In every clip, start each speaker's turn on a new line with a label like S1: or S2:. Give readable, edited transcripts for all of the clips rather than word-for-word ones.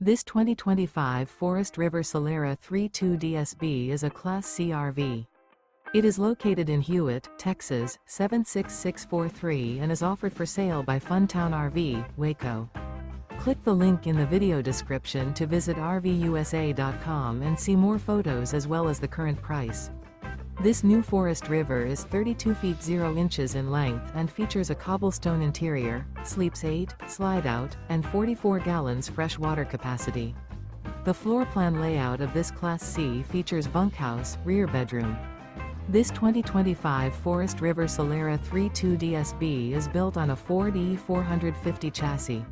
S1: This 2025 Forest River Solera 3.2 DSB is a Class C RV. It is located in Hewitt, Texas, 76643 and is offered for sale by Funtown RV, Waco. Click the link in the video description to visit RVUSA.com and see more photos as well as the current price. This new Forest River is 32 feet 0 inches in length and features a cobblestone interior, sleeps 8, slide-out, and 44 gallons fresh water capacity. The floor plan layout of this Class C features bunkhouse, rear bedroom. This 2025 Forest River Solera 3.2 DSB is built on a Ford E450 chassis.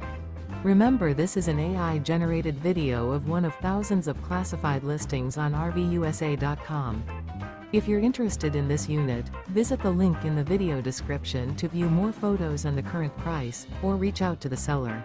S1: Remember, this is an AI-generated video of one of thousands of classified listings on RVUSA.com. If you're interested in this unit, visit the link in the video description to view more photos and the current price, or reach out to the seller.